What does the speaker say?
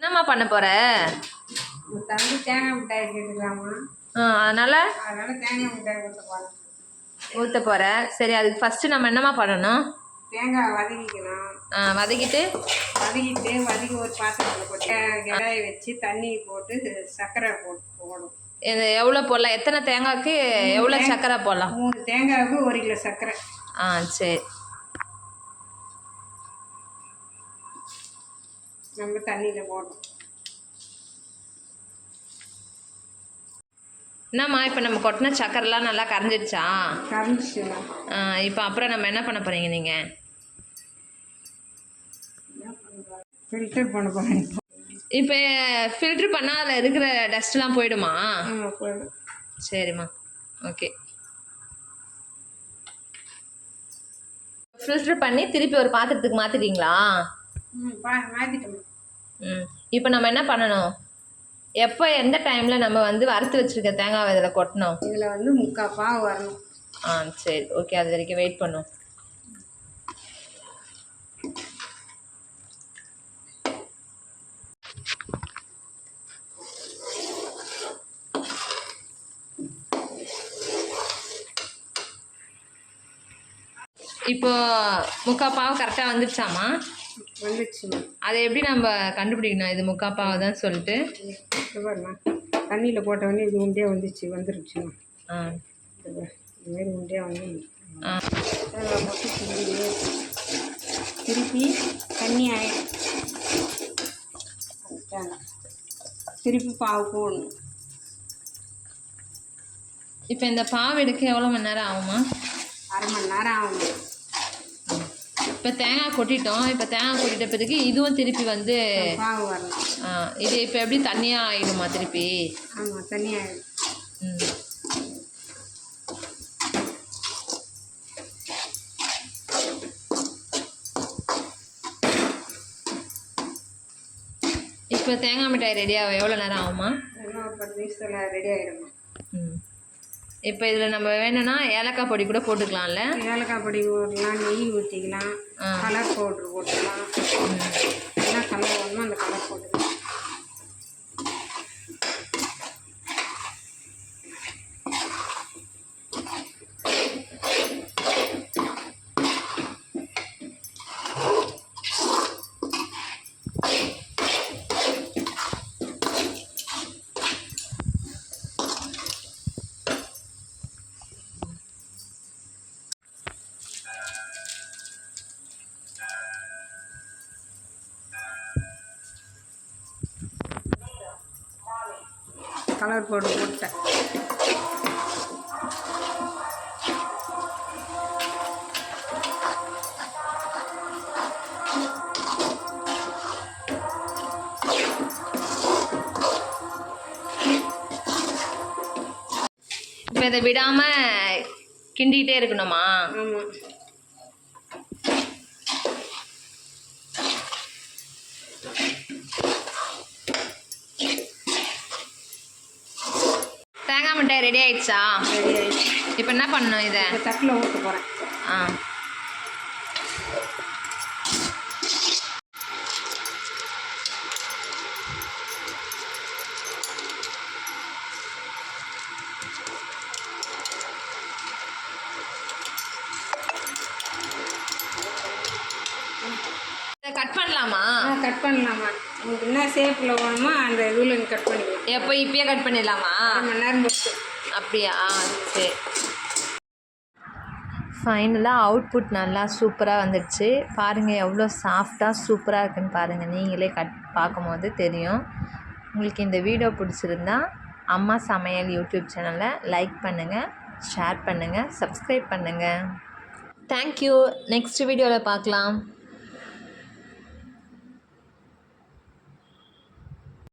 என்னம்மா பண்ண போற? தம்பி தேங்காய் மிட்டாய் கேட்டுக்கலாமா? அதனால தேங்காய் மிட்டாய் ஊற்ற போற. சரி, அதுக்கு ஃபஸ்ட்டு நம்ம என்னம்மா பண்ணணும்? தேங்காய் வதக்கிக்கணும். வதக்கிட்டு வதக்கி ஒரு பாத்திரத்தில் போட்டு கடாயை வச்சு தண்ணி போட்டு சர்க்கரை போடணும். இது எவ்வளோ போடலாம்? எத்தனை தேங்காய்க்கு எவ்வளோ சர்க்கரை போடலாம்? 3 தேங்காய்க்கு 1 கிலோ சர்க்கரை. சரி. நம்ம தண்ணியில் போடணும். என்னம்மா இப்போ நம்ம கொட்டின சக்கரெல்லாம் நல்லா கரைஞ்சிடுச்சா? கரைஞ்சிச்சுண்ணா. இப்போ அப்புறம் நம்ம என்ன பண்ண போகிறீங்க நீங்கள்? ஃபில்டர் பண்ண போகிறேன். இப்போ ஃபில்ட்ரு பண்ணால் அதில் இருக்கிற டஸ்ட்லாம் போயிடுமா? போயிடும். சரிம்மா, ஓகே. ஃபில்ட்ரு பண்ணி திருப்பி ஒரு பாத்திரத்துக்கு மாற்றிட்டீங்களா? மாற்றிட்டோம். இப்போ நம்ம என்ன பண்ணணும்? எப்போ எந்த டைமில் நம்ம வறுத்து வச்சுருக்க தேங்காய் இதில் கொட்டணும்? இதில் 3/4 பாவு வரணும். சரி, ஓகே. அது வரைக்கும் வெயிட் பண்ணும். இப்போ 3/4 பாவு கரெக்டாக வந்துடுச்சாமா? வந்துடுச்சுமா. அதை எப்படி நம்ம கண்டுபிடிக்கணும் இது 3/4 பாவு தான் சொல்லிட்டு? தண்ணியில் போட்டவொடனே இது உண்டே வந்துருச்சுமா. இதுமாரி உண்டே வந்து போட்டு திருப்பி தண்ணி ஆயிடும். திருப்பி பாவு போடணும். இப்போ இந்த பாவு எடுக்க எவ்வளோ மணி நேரம் ஆகுமா? 1/2 மணி நேரம் ஆகும். இப்போ தேங்காய் கொட்டிட்டோம். இப்போ தேங்காய் கொட்டிட்ட பிறகு இதுவும் திருப்பி பாவு வரணும். இது இப்போ எப்படி தண்ணியாக ஆகிடுமா திருப்பி? ஆமாம், தண்ணியாக ஆகிடும். இப்போ தேங்காய் மிட்டாய் ரெடியாக எவ்வளோ நேரம் ஆகுமா? இன்னும் ஒரு 10 நிமிஷத்தில் ரெடி ஆகிடுமா. இப்போ இதில் நம்ம வேணும்னா ஏலக்காய் பொடி கூட போட்டுக்கலாம்ல? ஏலக்காய் பொடி போடலாம், நெய் ஊற்றிக்கலாம், கலர் பவுட்ரு போட்டுக்கலாம். என்ன கலர் வேணுமோ அந்த கலர் போட்டுக்கலாம். கலர் பவுடர் போட்டேன். இப்போ இதை விடாமல் கிண்டிகிட்டே இருக்கணுமா? ஆமாம். தேங்காய் மிட்டாய் ரெடி ஆயிடுச்சா? ரெடி ஆயிடுச்சு. இப்போ என்ன பண்ணணும்? இதை தட்டில் ஊற்ற போகிறேன். கட் பண்ணலாமா? கட் பண்ணலாமா. உங்களுக்கு என்ன ஷேப்பில் வேணுமோ அந்த இதில் கட் பண்ணிக்கலாம். எப்போ இப்பயே கட் பண்ணிடலாமா? 1 மணி நேரம் போட்டு. அப்படியா? சரி. ஃபைனலாக அவுட்புட் நல்லா சூப்பராக வந்துடுச்சு. பாருங்கள் எவ்வளோ சாஃப்டாக சூப்பராக இருக்குன்னு பாருங்கள். நீங்களே பார்க்கும்போது தெரியும். உங்களுக்கு இந்த வீடியோ பிடிச்சிருந்தா அம்மா சமையல் யூடியூப் சேனலை லைக் பண்ணுங்கள், ஷேர் பண்ணுங்கள், சப்ஸ்கிரைப் பண்ணுங்கள். தேங்க்யூ. நெக்ஸ்ட் வீடியோவில் பார்க்கலாம்.